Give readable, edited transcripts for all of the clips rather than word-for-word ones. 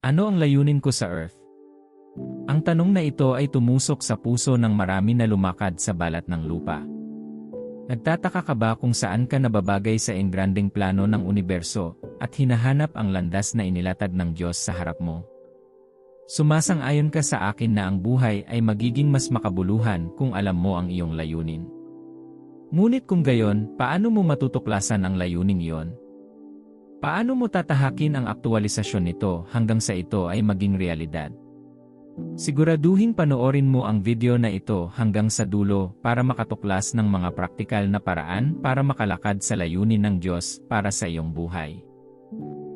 Ano ang layunin ko sa Earth? Ang tanong na ito ay tumusok sa puso ng marami na lumakad sa balat ng lupa. Nagtataka ka ba kung saan ka nababagay sa engranding plano ng universo at hinahanap ang landas na inilatag ng Diyos sa harap mo? Sumasang-ayon ka sa akin na ang buhay ay magiging mas makabuluhan kung alam mo ang iyong layunin. Ngunit kung gayon, paano mo matutuklasan ang layuning iyon? Paano mo tatahakin ang aktualisasyon nito hanggang sa ito ay maging realidad? Siguraduhin panoorin mo ang video na ito hanggang sa dulo para makatuklas ng mga praktikal na paraan para makalakad sa layunin ng Diyos para sa iyong buhay.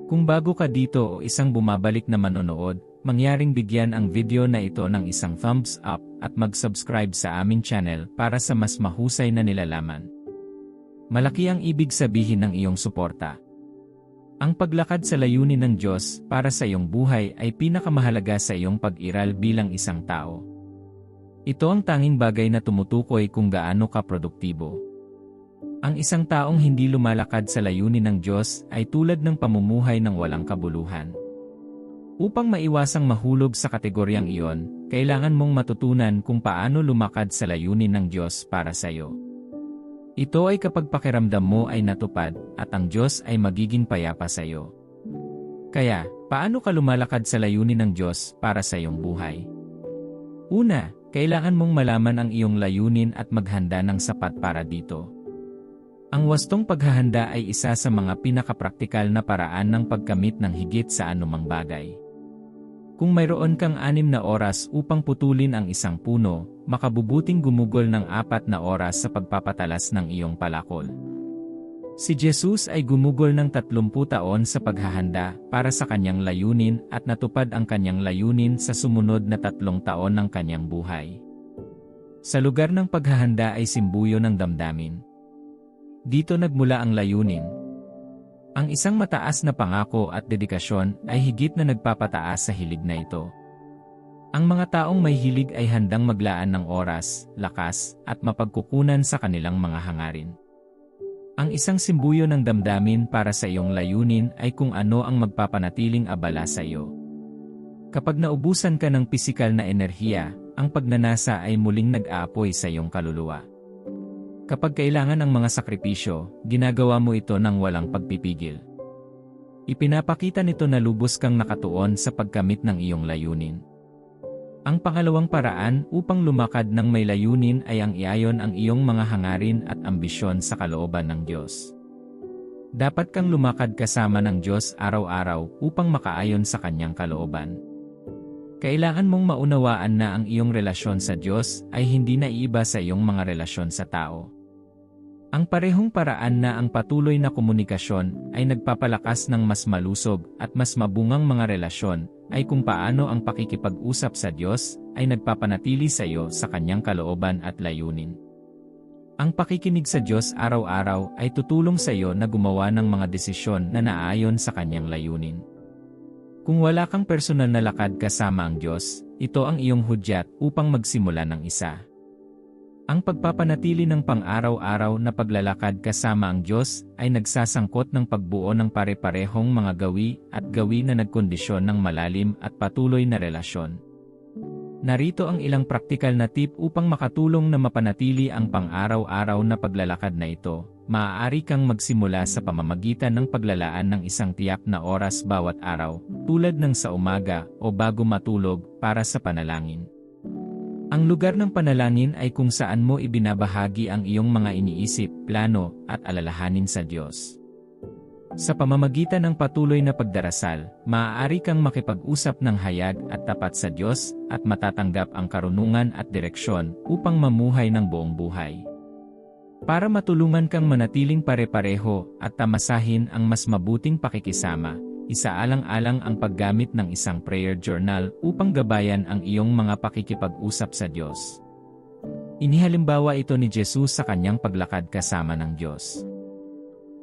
Kung bago ka dito o isang bumabalik na manonood, mangyaring bigyan ang video na ito ng isang thumbs up at mag-subscribe sa aming channel para sa mas mahusay na nilalaman. Malaki ang ibig sabihin ng iyong suporta. Ang paglakad sa layunin ng Diyos para sa iyong buhay ay pinakamahalaga sa iyong pag-iral bilang isang tao. Ito ang tanging bagay na tumutukoy kung gaano ka produktibo. Ang isang taong hindi lumalakad sa layunin ng Diyos ay tulad ng pamumuhay ng walang kabuluhan. Upang maiwasang mahulog sa kategoryang iyon, kailangan mong matutunan kung paano lumakad sa layunin ng Diyos para sa iyo. Ito ay kapag pakiramdam mo ay natupad at ang Diyos ay magiging payapa sa iyo. Kaya, paano ka lumalakad sa layunin ng Diyos para sa iyong buhay? Una, kailangan mong malaman ang iyong layunin at maghanda ng sapat para dito. Ang wastong paghahanda ay isa sa mga pinakapraktikal na paraan ng pagkamit ng higit sa anumang bagay. Kung mayroon kang 6 na oras upang putulin ang isang puno, makabubuting gumugol ng 4 na oras sa pagpapatalas ng iyong palakol. Si Jesus ay gumugol ng 30 taon sa paghahanda para sa kanyang layunin at natupad ang kanyang layunin sa sumunod na 3 taon ng kanyang buhay. Sa lugar ng paghahanda ay simbuyo ng damdamin. Dito nagmula ang layunin. Ang isang mataas na pangako at dedikasyon ay higit na nagpapataas sa hilig na ito. Ang mga taong may hilig ay handang maglaan ng oras, lakas, at mapagkukunan sa kanilang mga hangarin. Ang isang simbuyo ng damdamin para sa iyong layunin ay kung ano ang magpapanatiling abala sa iyo. Kapag naubusan ka ng pisikal na enerhiya, ang pagnanasa ay muling nag-aapoy sa iyong kaluluwa. Kapag kailangan ng mga sakripisyo, ginagawa mo ito ng walang pagpipigil. Ipinapakita nito na lubos kang nakatuon sa pagkamit ng iyong layunin. Ang pangalawang paraan upang lumakad ng may layunin ay ang iayon ang iyong mga hangarin at ambisyon sa kalooban ng Diyos. Dapat kang lumakad kasama ng Diyos araw-araw upang makaayon sa kanyang kalooban. Kailangan mong maunawaan na ang iyong relasyon sa Diyos ay hindi naiiba sa iyong mga relasyon sa tao. Ang parehong paraan na ang patuloy na komunikasyon ay nagpapalakas ng mas malusog at mas mabungang mga relasyon ay kung paano ang pakikipag-usap sa Diyos ay nagpapanatili sa iyo sa kanyang kalooban at layunin. Ang pakikinig sa Diyos araw-araw ay tutulong sa iyo na gumawa ng mga desisyon na naayon sa kanyang layunin. Kung wala kang personal na lakad kasama ang Diyos, ito ang iyong hudyat upang magsimula ng isa. Ang pagpapanatili ng pang-araw-araw na paglalakad kasama ang Diyos ay nagsasangkot ng pagbuo ng pare-parehong mga gawi at gawi na nagkondisyon ng malalim at patuloy na relasyon. Narito ang ilang praktikal na tip upang makatulong na mapanatili ang pang-araw-araw na paglalakad na ito. Maaari kang magsimula sa pamamagitan ng paglalaan ng isang tiyak na oras bawat araw, tulad ng sa umaga o bago matulog para sa panalangin. Ang lugar ng panalangin ay kung saan mo ibinabahagi ang iyong mga iniisip, plano, at alalahanin sa Diyos. Sa pamamagitan ng patuloy na pagdarasal, maaari kang makipag-usap ng hayag at tapat sa Diyos at matatanggap ang karunungan at direksyon upang mamuhay ng buong buhay. Para matulungan kang manatiling pare-pareho at tamasahin ang mas mabuting pakikisama, isaalang-alang ang paggamit ng isang prayer journal upang gabayan ang iyong mga pakikipag-usap sa Diyos. Inihalimbawa ito ni Jesus sa kanyang paglakad kasama ng Diyos.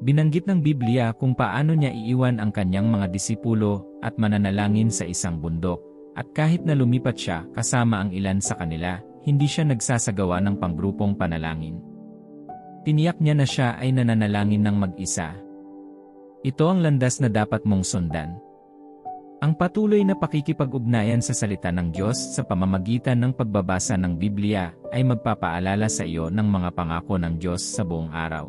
Binanggit ng Biblia kung paano niya iiwan ang kanyang mga disipulo at mananalangin sa isang bundok, at kahit na lumipat siya kasama ang ilan sa kanila, hindi siya nagsasagawa ng panggrupong panalangin. Tiniyak niya na siya ay nananalangin ng mag-isa. Ito ang landas na dapat mong sundan. Ang patuloy na pakikipag-ugnayan sa salita ng Diyos sa pamamagitan ng pagbabasa ng Biblia ay magpapaalala sa iyo ng mga pangako ng Diyos sa buong araw.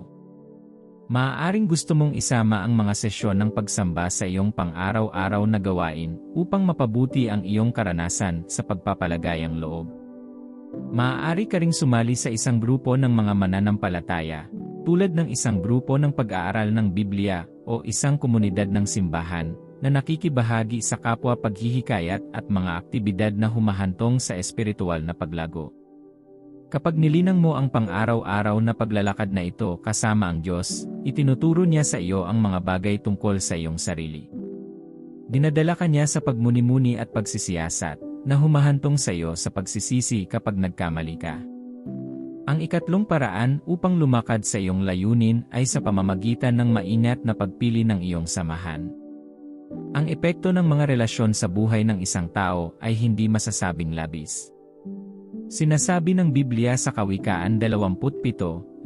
Maaaring gusto mong isama ang mga sesyon ng pagsamba sa iyong pang-araw-araw na gawain upang mapabuti ang iyong karanasan sa pagpapalagayang loob. Maaari ka ring sumali sa isang grupo ng mga mananampalataya, tulad ng isang grupo ng pag-aaral ng Biblia o isang komunidad ng simbahan na nakikibahagi sa kapwa paghihikayat at mga aktibidad na humahantong sa espiritual na paglago. Kapag nilinang mo ang pang-araw-araw na paglalakad na ito kasama ang Diyos, itinuturo niya sa iyo ang mga bagay tungkol sa iyong sarili. Dinadala ka niya sa pagmuni-muni at pagsisiyasat, na humahantong sa iyo sa pagsisisi kapag nagkamali ka. Ang ikatlong paraan upang lumakad sa iyong layunin ay sa pamamagitan ng maingat na pagpili ng iyong samahan. Ang epekto ng mga relasyon sa buhay ng isang tao ay hindi masasabing labis. Sinasabi ng Biblia sa Kawikaan 27:17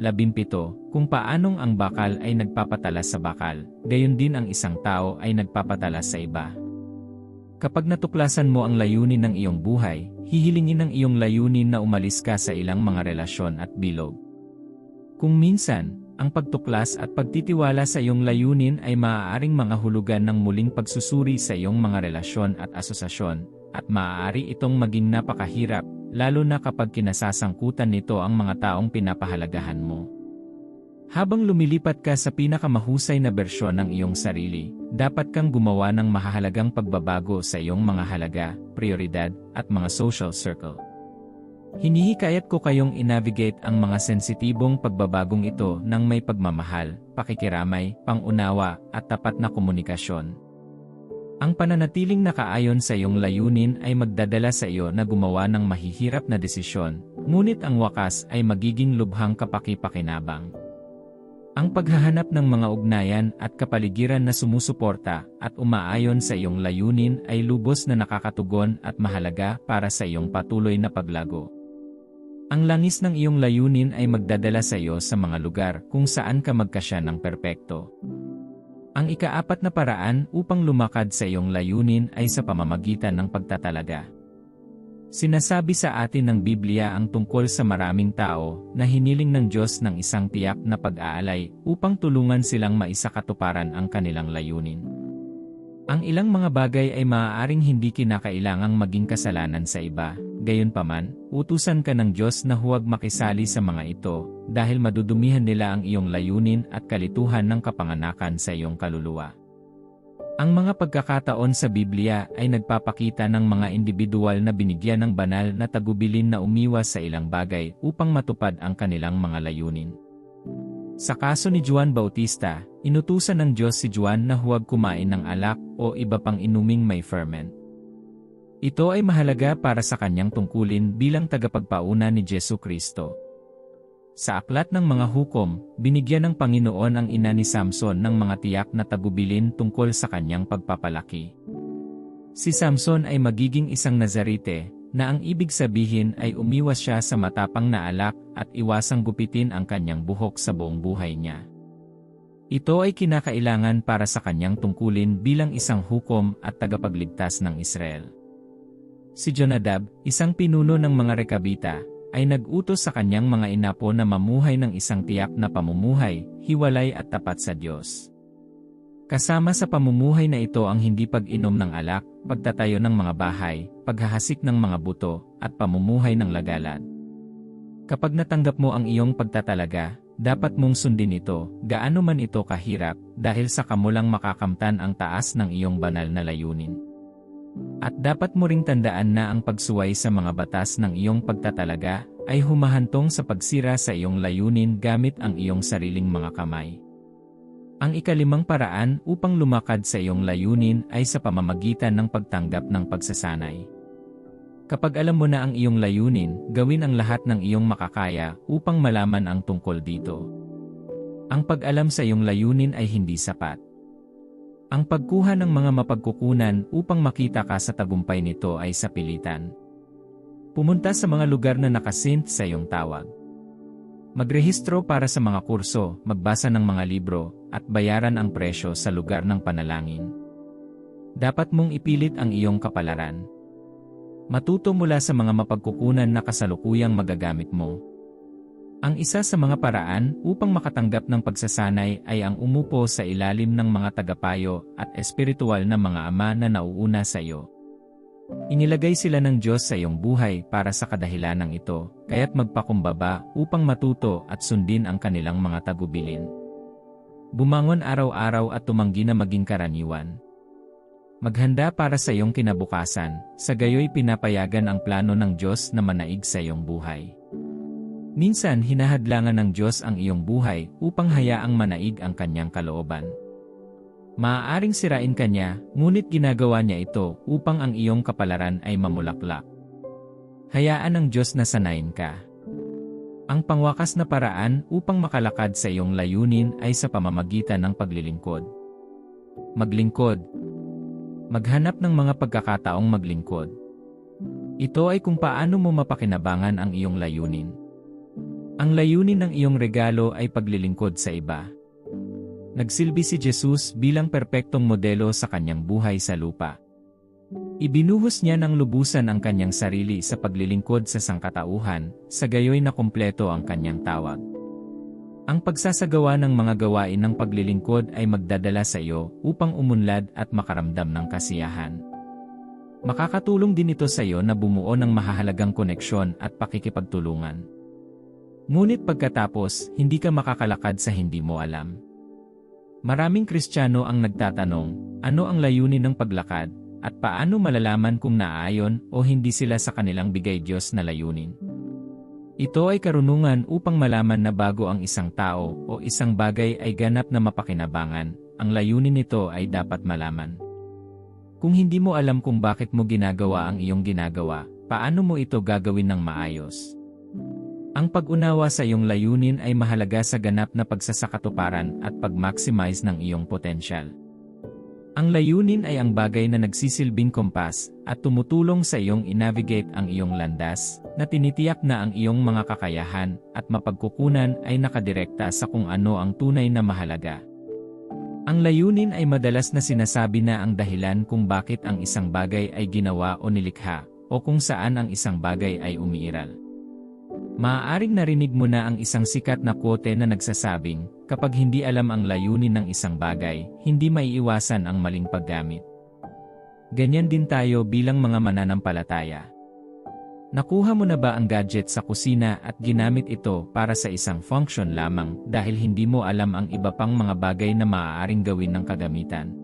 kung paanong ang bakal ay nagpapatala sa bakal, gayon din ang isang tao ay nagpapatala sa iba. Kapag natuklasan mo ang layunin ng iyong buhay, hihilingin ng iyong layunin na umalis ka sa ilang mga relasyon at bilog. Kung minsan, ang pagtuklas at pagtitiwala sa iyong layunin ay maaaring mga hulugan ng muling pagsusuri sa iyong mga relasyon at asosasyon, at maaari itong maging napakahirap, lalo na kapag kinasasangkutan nito ang mga taong pinapahalagahan mo. Habang lumilipat ka sa pinakamahusay na bersyon ng iyong sarili, dapat kang gumawa ng mahahalagang pagbabago sa iyong mga halaga, prioridad, at mga social circle. Hinihikayat ko kayong i-navigate ang mga sensitibong pagbabagong ito ng may pagmamahal, pakikiramay, pangunawa, at tapat na komunikasyon. Ang pananatiling nakaayon sa iyong layunin ay magdadala sa iyo na gumawa ng mahihirap na desisyon, ngunit ang wakas ay magiging lubhang kapaki-pakinabang. Ang paghahanap ng mga ugnayan at kapaligiran na sumusuporta at umaayon sa iyong layunin ay lubos na nakakatugon at mahalaga para sa iyong patuloy na paglago. Ang langis ng iyong layunin ay magdadala sa iyo sa mga lugar kung saan ka magkasya ng perpekto. Ang ikaapat na paraan upang lumakad sa iyong layunin ay sa pamamagitan ng pagtatalaga. Sinasabi sa atin ng Biblia ang tungkol sa maraming tao na hiniling ng Diyos ng isang tiyak na pag-aalay upang tulungan silang maisakatuparan ang kanilang layunin. Ang ilang mga bagay ay maaaring hindi kinakailangang maging kasalanan sa iba, gayunpaman, utusan ka ng Diyos na huwag makisali sa mga ito dahil madudumihan nila ang iyong layunin at kalituhan ng kapanganakan sa iyong kaluluwa. Ang mga pagkakataon sa Biblia ay nagpapakita ng mga individual na binigyan ng banal na tagubilin na umiwas sa ilang bagay upang matupad ang kanilang mga layunin. Sa kaso ni Juan Bautista, inutusan ng Diyos si Juan na huwag kumain ng alak o iba pang inuming may ferment. Ito ay mahalaga para sa kanyang tungkulin bilang tagapagpauna ni Jesucristo. Sa aklat ng mga hukom, binigyan ng Panginoon ang ina ni Samson ng mga tiyak na tagubilin tungkol sa kanyang pagpapalaki. Si Samson ay magiging isang Nazarite, na ang ibig sabihin ay umiwas siya sa matapang na alak at iwasang gupitin ang kanyang buhok sa buong buhay niya. Ito ay kinakailangan para sa kanyang tungkulin bilang isang hukom at tagapagligtas ng Israel. Si Jonadab, isang pinuno ng mga Rekabita, ay nag-utos sa kanyang mga inapo na mamuhay ng isang tiyak na pamumuhay, hiwalay at tapat sa Diyos. Kasama sa pamumuhay na ito ang hindi pag-inom ng alak, pagtatayo ng mga bahay, paghahasik ng mga buto, at pamumuhay ng lagalad. Kapag natanggap mo ang iyong pagtatalaga, dapat mong sundin ito, gaano man ito kahirap, dahil sa kamulang makakamtan ang taas ng iyong banal na layunin. At dapat mo ring tandaan na ang pagsuway sa mga batas ng iyong pagtatalaga ay humahantong sa pagsira sa iyong layunin gamit ang iyong sariling mga kamay. Ang ikalimang paraan upang lumakad sa iyong layunin ay sa pamamagitan ng pagtanggap ng pagsasanay. Kapag alam mo na ang iyong layunin, gawin ang lahat ng iyong makakaya upang malaman ang tungkol dito. Ang pag-alam sa iyong layunin ay hindi sapat. Ang pagkuha ng mga mapagkukunan upang makita ka sa tagumpay nito ay sa pilitan. Pumunta sa mga lugar na nakasint sa iyong tawag. Magrehistro para sa mga kurso, magbasa ng mga libro, at bayaran ang presyo sa lugar ng panalangin. Dapat mong ipilit ang iyong kapalaran. Matuto mula sa mga mapagkukunan na kasalukuyang magagamit mo. Ang isa sa mga paraan upang makatanggap ng pagsasanay ay ang umupo sa ilalim ng mga tagapayo at espiritual na mga ama na nauuna sa iyo. Inilagay sila ng Diyos sa iyong buhay para sa kadahilanang ito, kaya't magpakumbaba upang matuto at sundin ang kanilang mga tagubilin. Bumangon araw-araw at tumanggi na maging karaniwan. Maghanda para sa iyong kinabukasan, sa gayoy pinapayagan ang plano ng Diyos na manaig sa iyong buhay. Minsan hinahadlangan ng Diyos ang iyong buhay upang hayaang manaig ang kanyang kalooban. Maaaring sirain ka niya, ngunit ginagawa niya ito upang ang iyong kapalaran ay mamulaklak. Hayaan ng Diyos na sanayin ka. Ang pangwakas na paraan upang makalakad sa iyong layunin ay sa pamamagitan ng paglilingkod. Maglingkod. Maghanap ng mga pagkakataong maglingkod. Ito ay kung paano mo mapakinabangan ang iyong layunin. Ang layunin ng iyong regalo ay paglilingkod sa iba. Nagsilbi si Jesus bilang perpektong modelo sa kanyang buhay sa lupa. Ibinuhos niya ng lubusan ang kanyang sarili sa paglilingkod sa sangkatauhan, sa gayoy na kumpleto ang kanyang tawag. Ang pagsasagawa ng mga gawain ng paglilingkod ay magdadala sa iyo upang umunlad at makaramdam ng kasiyahan. Makakatulong din ito sa iyo na bumuo ng mahahalagang koneksyon at pakikipagtulungan. Ngunit pagkatapos, hindi ka makakalakad sa hindi mo alam. Maraming Kristiyano ang nagtatanong, ano ang layunin ng paglakad, at paano malalaman kung naaayon o hindi sila sa kanilang bigay Diyos na layunin. Ito ay karunungan upang malaman na bago ang isang tao o isang bagay ay ganap na mapakinabangan, ang layunin nito ay dapat malaman. Kung hindi mo alam kung bakit mo ginagawa ang iyong ginagawa, paano mo ito gagawin ng maayos? Ang pag-unawa sa iyong layunin ay mahalaga sa ganap na pagsasakatuparan at pag-maximize ng iyong potensyal. Ang layunin ay ang bagay na nagsisilbing kompas at tumutulong sa iyong i-navigate ang iyong landas, na tinitiyak na ang iyong mga kakayahan at mapagkukunan ay nakadirekta sa kung ano ang tunay na mahalaga. Ang layunin ay madalas na sinasabi na ang dahilan kung bakit ang isang bagay ay ginawa o nilikha, o kung saan ang isang bagay ay umiiral. Maaaring narinig mo na ang isang sikat na quote na nagsasabing, kapag hindi alam ang layunin ng isang bagay, hindi maiiwasan ang maling paggamit. Ganyan din tayo bilang mga mananampalataya. Nakuha mo na ba ang gadget sa kusina at ginamit ito para sa isang function lamang dahil hindi mo alam ang iba pang mga bagay na maaaring gawin ng kagamitan?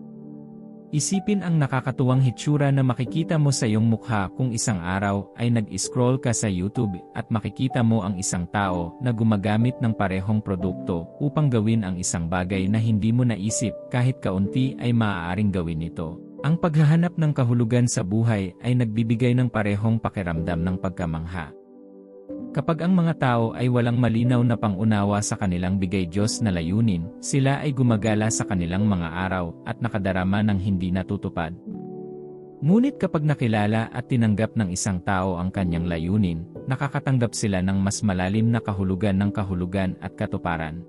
Isipin ang nakakatuwang hitsura na makikita mo sa iyong mukha kung isang araw ay nag-scroll ka sa YouTube at makikita mo ang isang tao na gumagamit ng parehong produkto upang gawin ang isang bagay na hindi mo naisip kahit kaunti ay maaaring gawin ito. Ang paghahanap ng kahulugan sa buhay ay nagbibigay ng parehong pakiramdam ng pagkamangha. Kapag ang mga tao ay walang malinaw na pangunawa sa kanilang bigay Diyos na layunin, sila ay gumagala sa kanilang mga araw at nakadarama ng hindi natutupad. Ngunit kapag nakilala at tinanggap ng isang tao ang kanyang layunin, nakakatanggap sila ng mas malalim na kahulugan ng kahulugan at katuparan.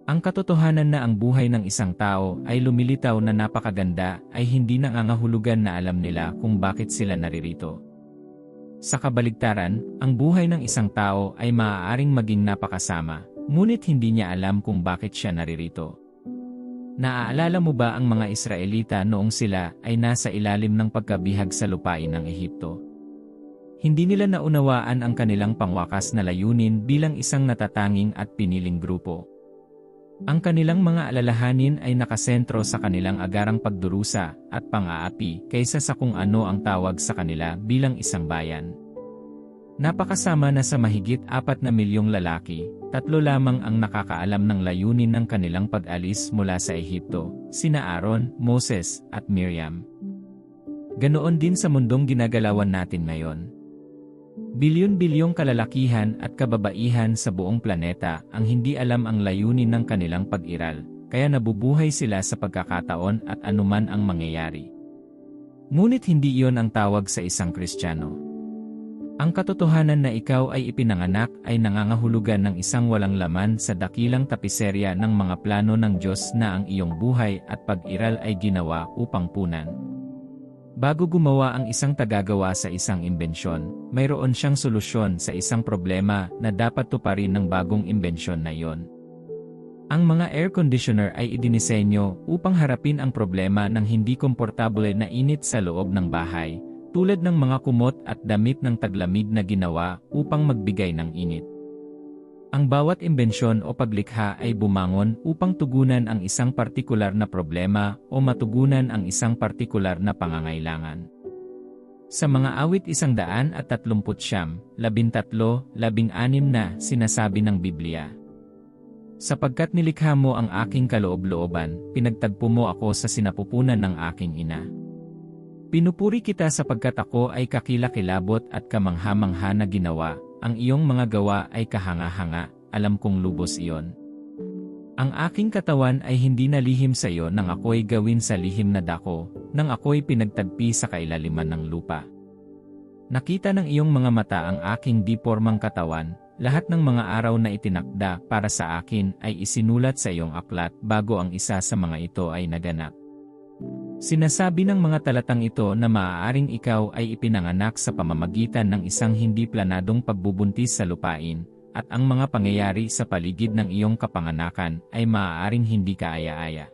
Ang katotohanan na ang buhay ng isang tao ay lumilitaw na napakaganda ay hindi nangangahulugan na alam nila kung bakit sila naririto. Sa kabaligtaran, ang buhay ng isang tao ay maaaring maging napakasama, ngunit hindi niya alam kung bakit siya naririto. Naaalala mo ba ang mga Israelita noong sila ay nasa ilalim ng pagkabihag sa lupain ng Ehipto? Hindi nila naunawaan ang kanilang pangwakas na layunin bilang isang natatanging at piniling grupo. Ang kanilang mga alalahanin ay nakasentro sa kanilang agarang pagdurusa at pang-aapi kaysa sa kung ano ang tawag sa kanila bilang isang bayan. Napakasama na sa mahigit 4 na milyong lalaki, 3 lamang ang nakakaalam ng layunin ng kanilang pag-alis mula sa Ehipto, sina Aaron, Moses, at Miriam. Ganoon din sa mundong ginagalawan natin ngayon. Bilyon-bilyong kalalakihan at kababaihan sa buong planeta ang hindi alam ang layunin ng kanilang pag-iral, kaya nabubuhay sila sa pagkakataon at anuman ang mangyayari. Ngunit hindi iyon ang tawag sa isang Kristiyano. Ang katotohanan na ikaw ay ipinanganak ay nangangahulugan ng isang walang laman sa dakilang tapiserya ng mga plano ng Diyos na ang iyong buhay at pag-iral ay ginawa upang punan. Bago gumawa ang isang tagagawa sa isang imbensyon, mayroon siyang solusyon sa isang problema na dapat tuparin ng bagong imbensyon na iyon. Ang mga air conditioner ay idinisenyo upang harapin ang problema ng hindi komportable na init sa loob ng bahay, tulad ng mga kumot at damit ng taglamig na ginawa upang magbigay ng init. Ang bawat imbensyon o paglikha ay bumangon upang tugunan ang isang partikular na problema o matugunan ang isang partikular na pangangailangan. Sa mga awit 139, 13, 16 na sinasabi ng Biblia, "Sapagkat nilikha mo ang aking kaloob-looban, pinagtagpo mo ako sa sinapupunan ng aking ina. Pinupuri kita sapagkat ako ay kakilakilabot at kamangha-mangha na ginawa, ang iyong mga gawa ay kahanga-hanga, alam kong lubos iyon. Ang aking katawan ay hindi nalihim sa iyo nang ako'y gawin sa lihim na dako, nang ako'y pinagtagpi sa kailaliman ng lupa. Nakita ng iyong mga mata ang aking di-pormang katawan, lahat ng mga araw na itinakda para sa akin ay isinulat sa iyong aklat bago ang isa sa mga ito ay naganap." Sinasabi ng mga talatang ito na maaaring ikaw ay ipinanganak sa pamamagitan ng isang hindi planadong pagbubuntis sa lupain, at ang mga pangyayari sa paligid ng iyong kapanganakan ay maaaring hindi kaaya-aya.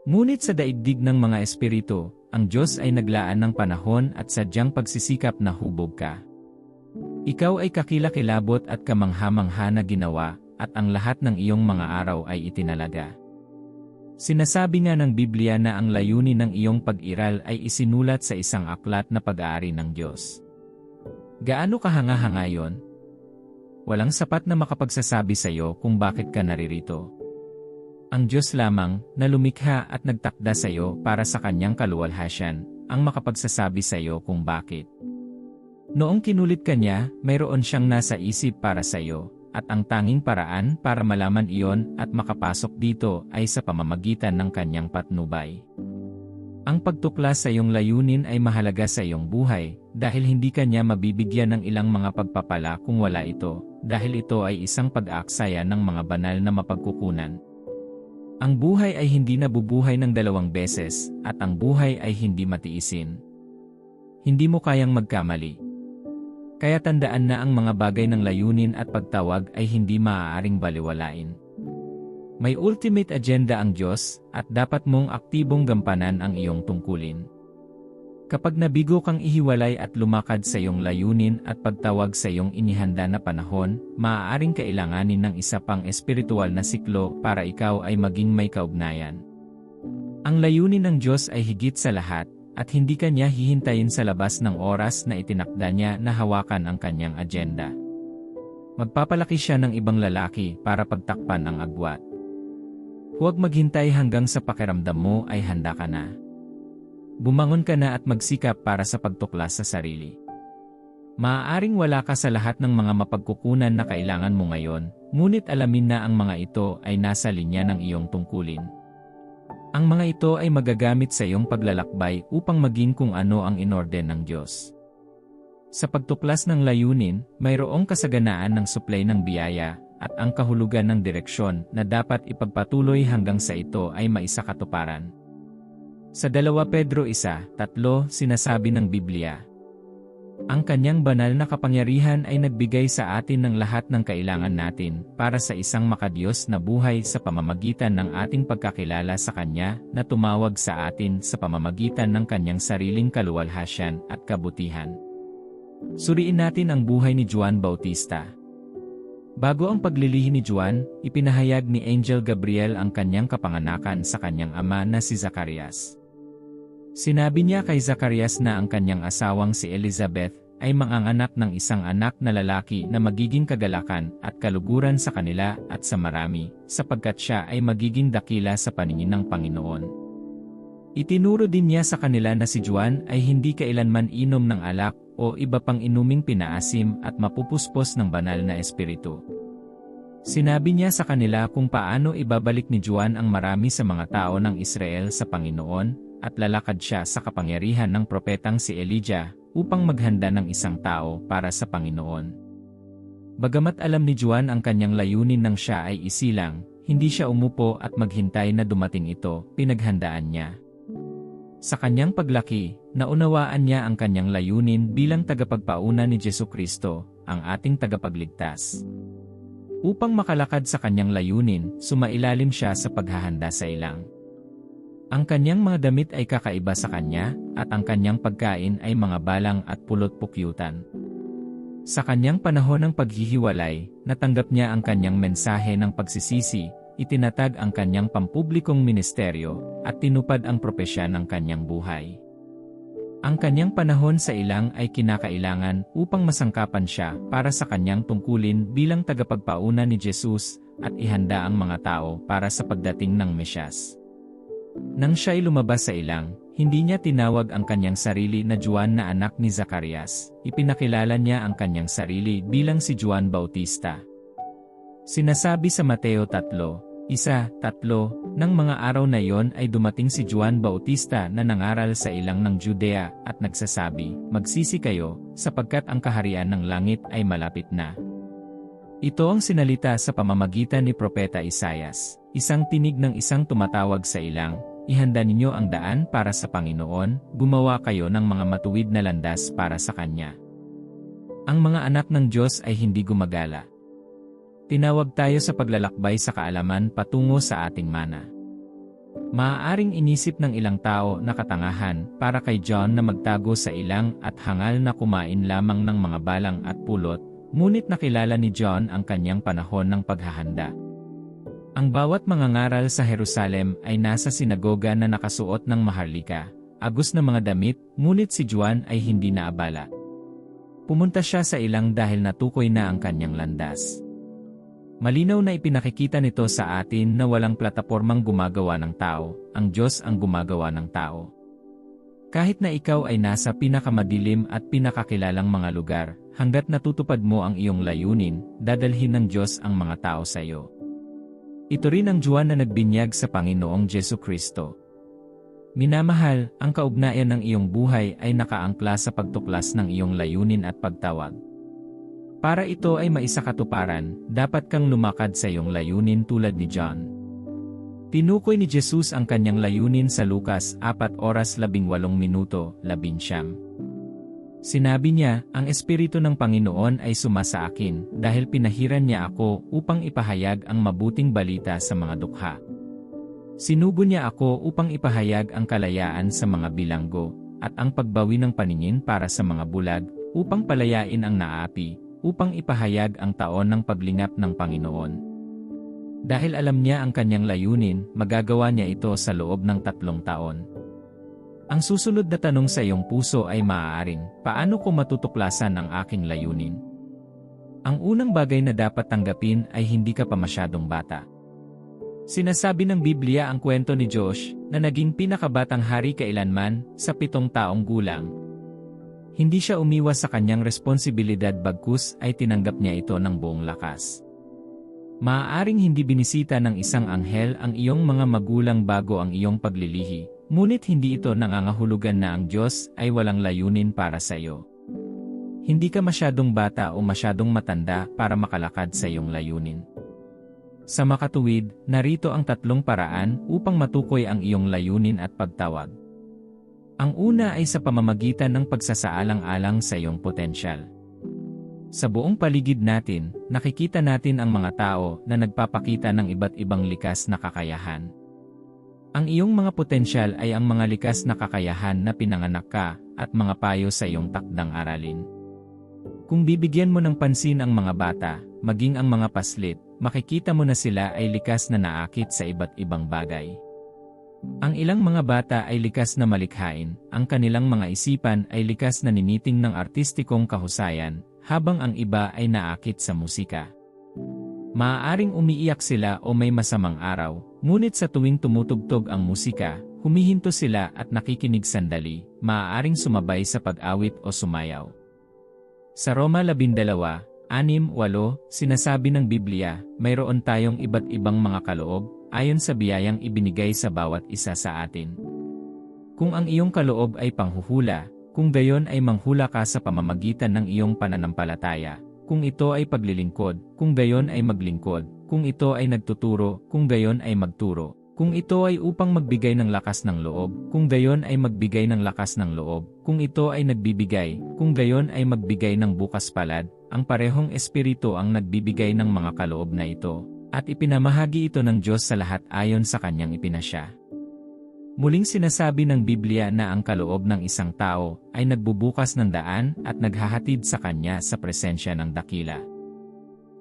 Ngunit sa daigdig ng mga espiritu, ang Diyos ay naglaan ng panahon at sadyang pagsisikap na hubog ka. Ikaw ay kakilakilabot at kamangha-mangha na ginawa, at ang lahat ng iyong mga araw ay itinalaga. Sinasabi nga ng Biblia na ang layunin ng iyong pag-iral ay isinulat sa isang aklat na pag-aari ng Diyos. Gaano kahanga-hanga yon? Walang sapat na makapagsasabi sa iyo kung bakit ka naririto. Ang Diyos lamang, na lumikha at nagtakda sa iyo para sa kanyang kaluwalhatian, ang makapagsasabi sa iyo kung bakit. Noong kinulit ka niya, mayroon siyang nasa isip para sa iyo. At ang tanging paraan para malaman iyon at makapasok dito ay sa pamamagitan ng kanyang patnubay. Ang pagtuklas sa iyong layunin ay mahalaga sa iyong buhay, dahil hindi ka niya mabibigyan ng ilang mga pagpapala kung wala ito, dahil ito ay isang pag-aaksaya ng mga banal na mapagkukunan. Ang buhay ay hindi nabubuhay ng 2 beses, at ang buhay ay hindi matiisin. Hindi mo kayang magkamali. Kaya tandaan na ang mga bagay ng layunin at pagtawag ay hindi maaaring baliwalain. May ultimate agenda ang Diyos, at dapat mong aktibong gampanan ang iyong tungkulin. Kapag nabigo kang ihiwalay at lumakad sa iyong layunin at pagtawag sa iyong inihanda na panahon, maaaring kailanganin ng isa pang espiritual na siklo para ikaw ay maging may kaugnayan. Ang layunin ng Diyos ay higit sa lahat, at hindi kanya hihintayin sa labas ng oras na itinakda niya na hawakan ang kanyang agenda. Magpapalaki siya ng ibang lalaki para pagtakpan ang agwat. Huwag maghintay hanggang sa pakiramdam mo ay handa ka na. Bumangon ka na at magsikap para sa pagtuklas sa sarili. Maaaring wala ka sa lahat ng mga mapagkukunan na kailangan mo ngayon, ngunit alamin na ang mga ito ay nasa linya ng iyong tungkulin. Ang mga ito ay magagamit sa iyong paglalakbay upang maging kung ano ang inorden ng Diyos. Sa pagtuklas ng layunin, mayroong kasaganaan ng suplay ng biyaya at ang kahulugan ng direksyon na dapat ipagpatuloy hanggang sa ito ay maisakatuparan. Sa 2 Pedro 1:3 sinasabi ng Biblia, "Ang kanyang banal na kapangyarihan ay nagbigay sa atin ng lahat ng kailangan natin para sa isang makadiyos na buhay sa pamamagitan ng ating pagkakilala sa Kanya na tumawag sa atin sa pamamagitan ng Kanyang sariling kaluwalhatian at kabutihan." Suriin natin ang buhay ni Juan Bautista. Bago ang paglilihi ni Juan, ipinahayag ni Angel Gabriel ang kanyang kapanganakan sa kanyang ama na si Zacarias. Sinabi niya kay Zacarias na ang kanyang asawang si Elizabeth ay manganganak ng isang anak na lalaki na magiging kagalakan at kaluguran sa kanila at sa marami, sapagkat siya ay magiging dakila sa paningin ng Panginoon. Itinuro din niya sa kanila na si Juan ay hindi kailanman inom ng alak o iba pang inuming pinaasim at mapupuspos ng banal na espiritu. Sinabi niya sa kanila kung paano ibabalik ni Juan ang marami sa mga tao ng Israel sa Panginoon, at lalakad siya sa kapangyarihan ng propetang si Elijah, upang maghanda ng isang tao para sa Panginoon. Bagamat alam ni Juan ang kanyang layunin nang siya ay isilang, hindi siya umupo at maghintay na dumating ito, pinaghandaan niya. Sa kanyang paglaki, naunawaan niya ang kanyang layunin bilang tagapagpauna ni Jesucristo, ang ating tagapagligtas. Upang makalakad sa kanyang layunin, sumailalim siya sa paghahanda sa ilang. Ang kanyang mga damit ay kakaiba sa kanya, at ang kanyang pagkain ay mga balang at pulot-pukyutan. Sa kanyang panahon ng paghihiwalay, natanggap niya ang kanyang mensahe ng pagsisisi, itinatag ang kanyang pampublikong ministeryo, at tinupad ang propesya ng kanyang buhay. Ang kanyang panahon sa ilang ay kinakailangan upang masangkapan siya para sa kanyang tungkulin bilang tagapagpauna ni Jesus at ihanda ang mga tao para sa pagdating ng Mesyas. Nang siya'y lumabas sa ilang, hindi niya tinawag ang kanyang sarili na Juan na anak ni Zacarias, ipinakilala niya ang kanyang sarili bilang si Juan Bautista. Sinasabi sa Mateo 3:1-3, nang mga araw na iyon ay dumating si Juan Bautista na nangaral sa ilang ng Judea at nagsasabi, "Magsisi kayo, sapagkat ang kaharian ng langit ay malapit na." Ito ang sinalita sa pamamagitan ni Propeta Isaias, isang tinig ng isang tumatawag sa ilang, "Ihanda ninyo ang daan para sa Panginoon, gumawa kayo ng mga matuwid na landas para sa Kanya." Ang mga anak ng Diyos ay hindi gumagala. Tinawag tayo sa paglalakbay sa kaalaman patungo sa ating mana. Maaaring inisip ng ilang tao na katangahan para kay John na magtago sa ilang at hangal na kumain lamang ng mga balang at pulot, ngunit nakilala ni John ang kanyang panahon ng paghahanda. Ang bawat mangangaral sa Jerusalem ay nasa sinagoga na nakasuot ng maharlika, agos na mga damit, ngunit si Juan ay hindi naabala. Pumunta siya sa ilang dahil natukoy na ang kanyang landas. Malinaw na ipinakikita nito sa atin na walang platapormang gumagawa ng tao, ang Diyos ang gumagawa ng tao. Kahit na ikaw ay nasa pinakamadilim at pinakakilalang mga lugar, hanggat natutupad mo ang iyong layunin, dadalhin ng Diyos ang mga tao sa iyo. Ito rin ang Juan na nagbinyag sa Panginoong Jesucristo. Minamahal, ang kaugnayan ng iyong buhay ay nakaangkla sa pagtuklas ng iyong layunin at pagtawag. Para ito ay maisakatuparan, dapat kang lumakad sa iyong layunin tulad ni John. Tinukoy ni Jesus ang kanyang layunin sa Lucas 4:18-19. Sinabi niya, "Ang Espiritu ng Panginoon ay sumasa akin, dahil pinahiran niya ako upang ipahayag ang mabuting balita sa mga dukha. Sinugo niya ako upang ipahayag ang kalayaan sa mga bilanggo, at ang pagbawi ng paningin para sa mga bulag, upang palayain ang naapi, upang ipahayag ang taon ng paglingap ng Panginoon." Dahil alam niya ang kanyang layunin, magagawa niya ito sa loob ng 3 taon. Ang susunod na tanong sa iyong puso ay maaaring, paano ko matutuklasan ang aking layunin? Ang unang bagay na dapat tanggapin ay hindi ka pa masyadong bata. Sinasabi ng Biblia ang kwento ni Josh, na naging pinakabatang hari kailanman, sa 7 taong gulang. Hindi siya umiwas sa kanyang responsibilidad bagkus ay tinanggap niya ito ng buong lakas. Maaaring hindi binisita ng isang anghel ang iyong mga magulang bago ang iyong paglilihi, ngunit hindi ito nangangahulugan na ang Diyos ay walang layunin para sa iyo. Hindi ka masyadong bata o masyadong matanda para makalakad sa iyong layunin. Sa makatuwid, narito ang 3 paraan upang matukoy ang iyong layunin at pagtawag. Ang una ay sa pamamagitan ng pagsasaalang-alang sa iyong potensyal. Sa buong paligid natin, nakikita natin ang mga tao na nagpapakita ng iba't ibang likas na kakayahan. Ang iyong mga potensyal ay ang mga likas na kakayahan na pinanganak ka at mga payo sa iyong takdang aralin. Kung bibigyan mo ng pansin ang mga bata, maging ang mga paslit, makikita mo na sila ay likas na naakit sa iba't ibang bagay. Ang ilang mga bata ay likas na malikhain, ang kanilang mga isipan ay likas na niniting ng artistikong kahusayan, habang ang iba ay naakit sa musika. Maaaring umiiyak sila o may masamang araw, ngunit sa tuwing tumutugtog ang musika, humihinto sila at nakikinig sandali, maaaring sumabay sa pag-awit o sumayaw. Sa Roma 12:6-8, sinasabi ng Biblia, mayroon tayong iba't ibang mga kaloob, ayon sa biyayang ibinigay sa bawat isa sa atin. Kung ang iyong kaloob ay panghuhula, kung gayon ay manghula ka sa pamamagitan ng iyong pananampalataya. Kung ito ay paglilingkod, kung gayon ay maglingkod. Kung ito ay nagtuturo, kung gayon ay magturo. Kung ito ay upang magbigay ng lakas ng loob, kung gayon ay magbigay ng lakas ng loob. Kung ito ay nagbibigay, kung gayon ay magbigay ng bukas palad. Ang parehong espiritu ang nagbibigay ng mga kaloob na ito, at ipinamahagi ito ng Diyos sa lahat ayon sa kanyang ipinasya. Muling sinasabi ng Biblia na ang kaloob ng isang tao ay nagbubukas ng daan at naghahatid sa kanya sa presensya ng dakila.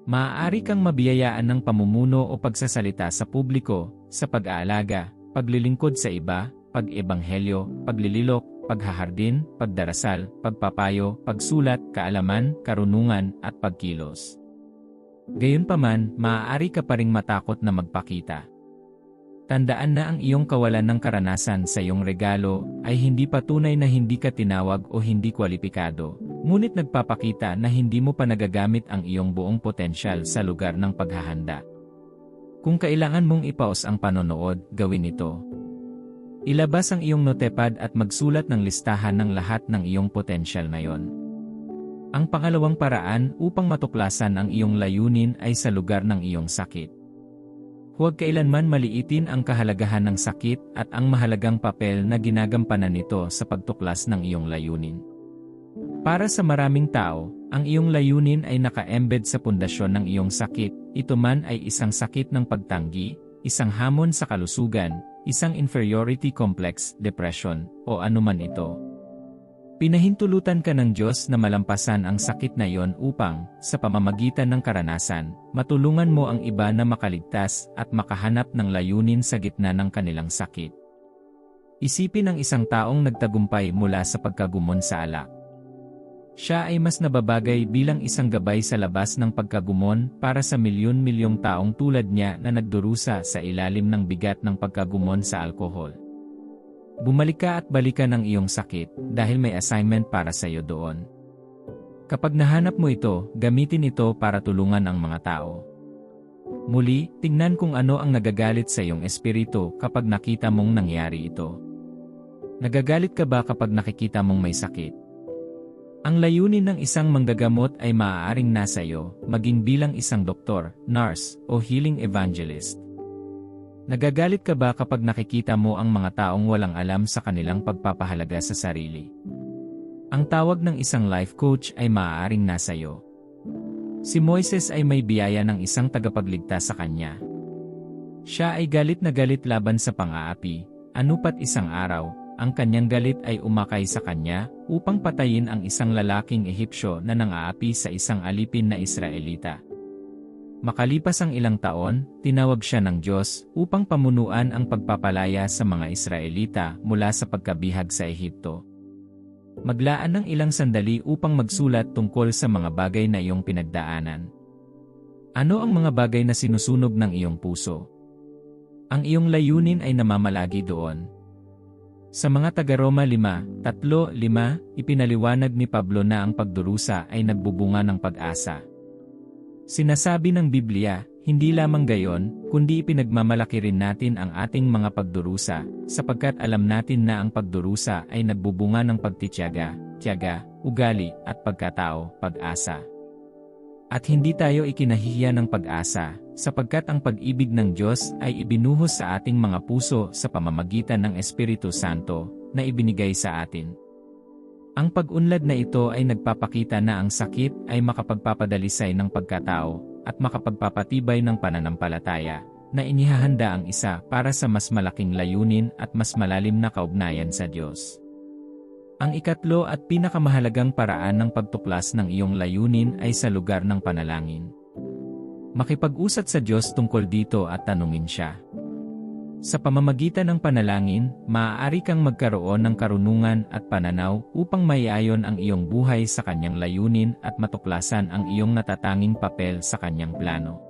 Maaari kang mabiyayaan ng pamumuno o pagsasalita sa publiko, sa pag-aalaga, paglilingkod sa iba, pag-ebanghelyo, paglililok, paghahardin, pagdarasal, pagpapayo, pagsulat, kaalaman, karunungan, at pagkilos. Gayunpaman, maaari ka pa ring matakot na magpakita. Tandaan na ang iyong kawalan ng karanasan sa iyong regalo ay hindi patunay na hindi ka tinawag o hindi kwalipikado, ngunit nagpapakita na hindi mo pa nagagamit ang iyong buong potensyal sa lugar ng paghahanda. Kung kailangan mong ipaus ang panonood, gawin ito. Ilabas ang iyong notepad at magsulat ng listahan ng lahat ng iyong potensyal ngayon. Ang pangalawang paraan upang matuklasan ang iyong layunin ay sa lugar ng iyong sakit. Huwag kailanman maliitin ang kahalagahan ng sakit at ang mahalagang papel na ginagampanan nito sa pagtuklas ng iyong layunin. Para sa maraming tao, ang iyong layunin ay naka-embed sa pundasyon ng iyong sakit, ito man ay isang sakit ng pagtanggi, isang hamon sa kalusugan, isang inferiority complex, depression, o anuman ito. Pinahintulutan ka ng Diyos na malampasan ang sakit na iyon upang, sa pamamagitan ng karanasan, matulungan mo ang iba na makaligtas at makahanap ng layunin sa gitna ng kanilang sakit. Isipin ang isang taong nagtagumpay mula sa pagkagumon sa alak. Siya ay mas nababagay bilang isang gabay sa labas ng pagkagumon para sa milyon-milyong taong tulad niya na nagdurusa sa ilalim ng bigat ng pagkagumon sa alkohol. Bumalik ka at balikan ang iyong sakit dahil may assignment para sa iyo doon. Kapag nahanap mo ito, gamitin ito para tulungan ang mga tao. Muli, tingnan kung ano ang nagagalit sa iyong espiritu kapag nakita mong nangyari ito. Nagagalit ka ba kapag nakikita mong may sakit? Ang layunin ng isang manggagamot ay maaaring nasa iyo, maging bilang isang doktor, nurse, o healing evangelist. Nagagalit ka ba kapag nakikita mo ang mga taong walang alam sa kanilang pagpapahalaga sa sarili? Ang tawag ng isang life coach ay maaaring nasa iyo. Si Moises ay may biyaya ng isang tagapagligtas sa kanya. Siya ay galit na galit laban sa pang-aapi, anupat isang araw, ang kanyang galit ay umakay sa kanya upang patayin ang isang lalaking Ehipsyo na nang-aapi sa isang alipin na Israelita. Makalipas ang ilang taon, tinawag siya ng Diyos upang pamunuan ang pagpapalaya sa mga Israelita mula sa pagkabihag sa Ehipto. Maglaan ng ilang sandali upang magsulat tungkol sa mga bagay na iyong pinagdaanan. Ano ang mga bagay na sinusunog ng iyong puso? Ang iyong layunin ay namamalagi doon. Sa mga taga-Roma 5:3-5, ipinaliwanag ni Pablo na ang pagdurusa ay nagbubunga ng pag-asa. Sinasabi ng Biblia, hindi lamang gayon, kundi ipinagmamalaki rin natin ang ating mga pagdurusa, sapagkat alam natin na ang pagdurusa ay nagbubunga ng pagtitiyaga, tiyaga, ugali, at pagkatao, pag-asa. At hindi tayo ikinahihiya ng pag-asa, sapagkat ang pag-ibig ng Diyos ay ibinuhos sa ating mga puso sa pamamagitan ng Espiritu Santo, na ibinigay sa atin. Ang pag-unlad na ito ay nagpapakita na ang sakit ay makapagpapadalisay ng pagkatao at makapagpapatibay ng pananampalataya, na inihahanda ang isa para sa mas malaking layunin at mas malalim na kaugnayan sa Diyos. Ang ikatlo at pinakamahalagang paraan ng pagtuklas ng iyong layunin ay sa lugar ng panalangin. Makipag-usat sa Diyos tungkol dito at tanungin siya. Sa pamamagitan ng panalangin, maaari kang magkaroon ng karunungan at pananaw upang maiayon ang iyong buhay sa kanyang layunin at matuklasan ang iyong natatanging papel sa kanyang plano.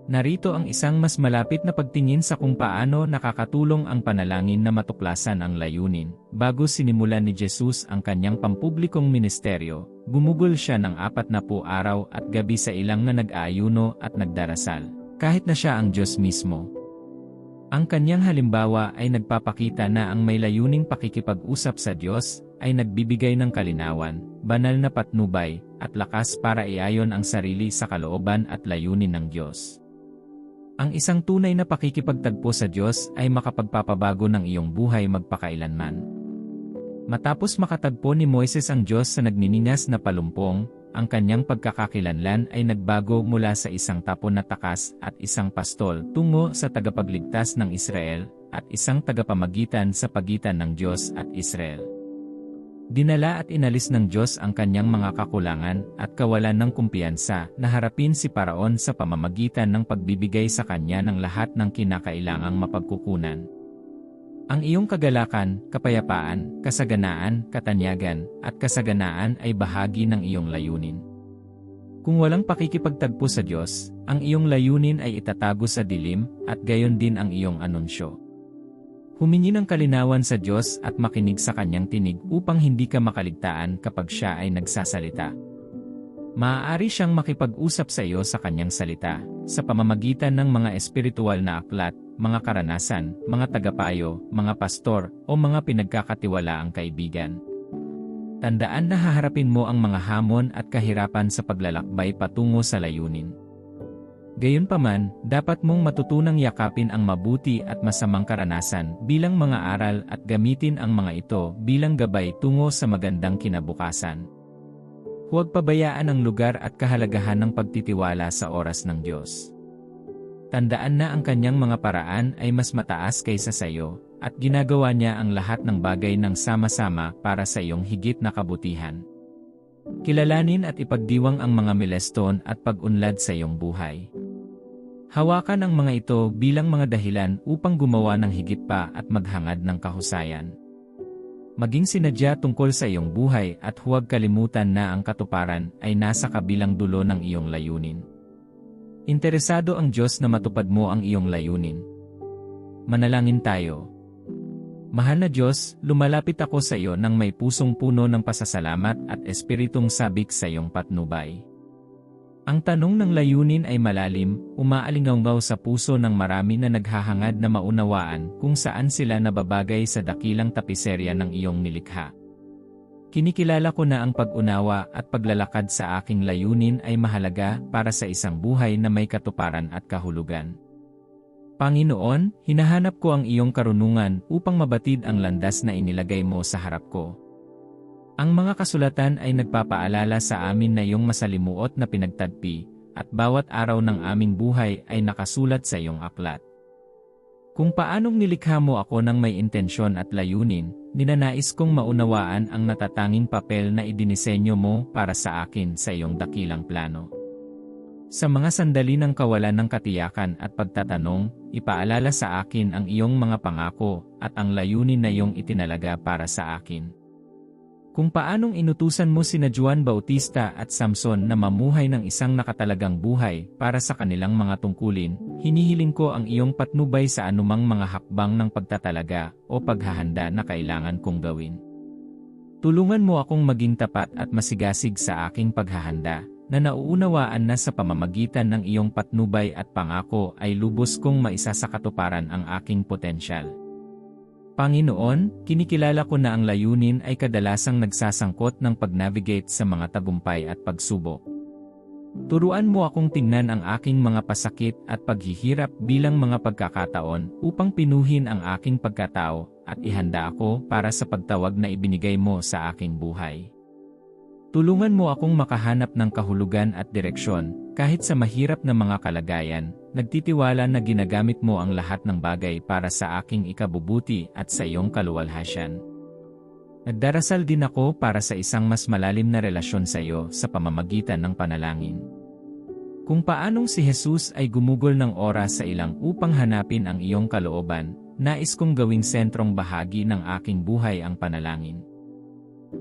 Narito ang isang mas malapit na pagtingin sa kung paano nakakatulong ang panalangin na matuklasan ang layunin. Bago sinimulan ni Jesus ang kanyang pampublikong ministeryo, gumugol siya ng 40 araw at gabi sa ilang na nag-aayuno at nagdarasal, kahit na siya ang Diyos mismo. Ang kanyang halimbawa ay nagpapakita na ang may layuning pakikipag-usap sa Diyos ay nagbibigay ng kalinawan, banal na patnubay, at lakas para iayon ang sarili sa kalooban at layunin ng Diyos. Ang isang tunay na pakikipagtagpo sa Diyos ay makapagpapabago ng iyong buhay magpakailanman. Matapos makatagpo ni Moises ang Diyos sa nagniningas na palumpong, ang kanyang pagkakakilanlan ay nagbago mula sa isang tapon na takas at isang pastol tungo sa tagapagligtas ng Israel at isang tagapamagitan sa pagitan ng Diyos at Israel. Dinala at inalis ng Diyos ang kanyang mga kakulangan at kawalan ng kumpiyansa na harapin si Paraon sa pamamagitan ng pagbibigay sa kanya ng lahat ng kinakailangang mapagkukunan. Ang iyong kagalakan, kapayapaan, kasaganaan, katanyagan, at kasaganaan ay bahagi ng iyong layunin. Kung walang pakikipagtagpo sa Diyos, ang iyong layunin ay itatago sa dilim at gayon din ang iyong anunsyo. Humingi ng kalinawan sa Diyos at makinig sa kanyang tinig upang hindi ka makaligtaan kapag siya ay nagsasalita. Maaari siyang makipag-usap sa iyo sa kanyang salita, sa pamamagitan ng mga espiritual na aklat, mga karanasan, mga tagapayo, mga pastor, o mga pinagkakatiwalaang kaibigan. Tandaan na haharapin mo ang mga hamon at kahirapan sa paglalakbay patungo sa layunin. Gayunpaman, dapat mong matutunang yakapin ang mabuti at masamang karanasan bilang mga aral at gamitin ang mga ito bilang gabay tungo sa magandang kinabukasan. Huwag pabayaan ang lugar at kahalagahan ng pagtitiwala sa oras ng Diyos. Tandaan na ang kanyang mga paraan ay mas mataas kaysa sa iyo, at ginagawa niya ang lahat ng bagay ng sama-sama para sa iyong higit na kabutihan. Kilalanin at ipagdiwang ang mga milestone at pag-unlad sa iyong buhay. Hawakan ang mga ito bilang mga dahilan upang gumawa ng higit pa at maghangad ng kahusayan. Maging sinadya tungkol sa iyong buhay at huwag kalimutan na ang katuparan ay nasa kabilang dulo ng iyong layunin. Interesado ang Diyos na matupad mo ang iyong layunin. Manalangin tayo. Mahal na Diyos, lumalapit ako sa iyo nang may pusong puno ng pasasalamat at espiritong sabik sa iyong patnubay. Ang tanong ng layunin ay malalim, umaalingaw sa puso ng marami na naghahangad na maunawaan kung saan sila nababagay sa dakilang tapiserya ng iyong nilikha. Kinikilala ko na ang pag-unawa at paglalakad sa aking layunin ay mahalaga para sa isang buhay na may katuparan at kahulugan. Panginoon, hinahanap ko ang iyong karunungan upang mabatid ang landas na inilagay mo sa harap ko. Ang mga kasulatan ay nagpapaalala sa amin na iyong masalimuot na pinagtagpi, at bawat araw ng aming buhay ay nakasulat sa iyong aklat. Kung paanong nilikha mo ako ng may intensyon at layunin, ninanais kong maunawaan ang natatanging papel na idinisenyo mo para sa akin sa iyong dakilang plano. Sa mga sandali ng kawalan ng katiyakan at pagtatanong, ipaalala sa akin ang iyong mga pangako at ang layunin na iyong itinalaga para sa akin. Kung paanong inutusan mo sina Juan Bautista at Samson na mamuhay ng isang nakatalagang buhay para sa kanilang mga tungkulin, hinihiling ko ang iyong patnubay sa anumang mga hakbang ng pagtatalaga o paghahanda na kailangan kong gawin. Tulungan mo akong maging tapat at masigasig sa aking paghahanda, na nauunawaan na sa pamamagitan ng iyong patnubay at pangako ay lubos kong maisasakatuparan ang aking potensyal. Panginoon, kinikilala ko na ang layunin ay kadalasang nagsasangkot ng pag-navigate sa mga tagumpay at pagsubok. Turuan mo akong tingnan ang aking mga pasakit at paghihirap bilang mga pagkakataon upang pinuhin ang aking pagkatao at ihanda ako para sa pagtawag na ibinigay mo sa aking buhay. Tulungan mo akong makahanap ng kahulugan at direksyon, kahit sa mahirap na mga kalagayan, nagtitiwala na ginagamit mo ang lahat ng bagay para sa aking ikabubuti at sa iyong kaluwalhasyan. Nagdarasal din ako para sa isang mas malalim na relasyon sa iyo sa pamamagitan ng panalangin. Kung paanong si Jesus ay gumugol ng oras sa ilang upang hanapin ang iyong kalooban, nais kong gawing sentrong bahagi ng aking buhay ang panalangin.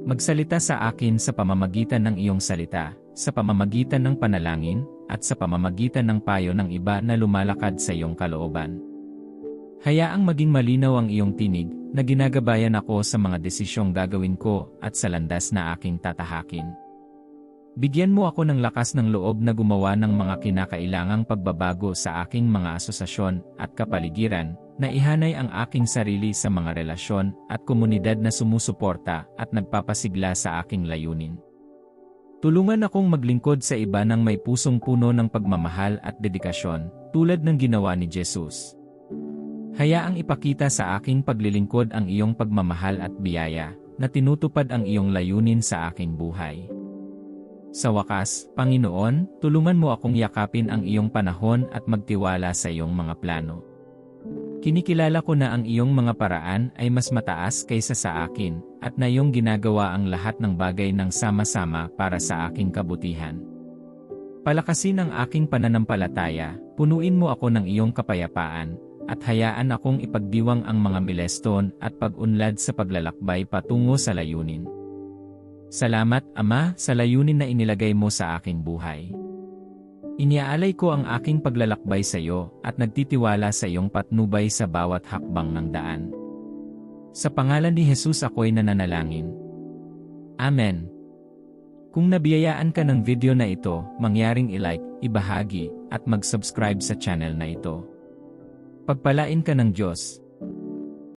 Magsalita sa akin sa pamamagitan ng iyong salita, sa pamamagitan ng panalangin, at sa pamamagitan ng payo ng iba na lumalakad sa iyong kalooban. Hayaang maging malinaw ang iyong tinig, na ginagabayan ako sa mga desisyong gagawin ko at sa landas na aking tatahakin. Bigyan mo ako ng lakas ng loob na gumawa ng mga kinakailangang pagbabago sa aking mga asosasyon at kapaligiran, na ihanay ang aking sarili sa mga relasyon at komunidad na sumusuporta at nagpapasigla sa aking layunin. Tulungan akong maglingkod sa iba ng may pusong puno ng pagmamahal at dedikasyon, tulad ng ginawa ni Jesus. Hayaang ipakita sa aking paglilingkod ang iyong pagmamahal at biyaya, na tinutupad ang iyong layunin sa aking buhay. Sa wakas, Panginoon, tulungan mo akong yakapin ang iyong panahon at magtiwala sa iyong mga plano. Kinikilala ko na ang iyong mga paraan ay mas mataas kaysa sa akin, at na iyong ginagawa ang lahat ng bagay ng sama-sama para sa aking kabutihan. Palakasin ang aking pananampalataya, punuin mo ako ng iyong kapayapaan, at hayaan akong ipagdiwang ang mga milestone at pag-unlad sa paglalakbay patungo sa layunin. Salamat, Ama, sa layunin na inilagay mo sa aking buhay. Iniaalay ko ang aking paglalakbay sa iyo at nagtitiwala sa iyong patnubay sa bawat hakbang ng daan. Sa pangalan ni Jesus ako'y nananalangin. Amen. Kung nabiyayaan ka ng video na ito, mangyaring i-like, ibahagi, at mag-subscribe sa channel na ito. Pagpalain ka ng Diyos.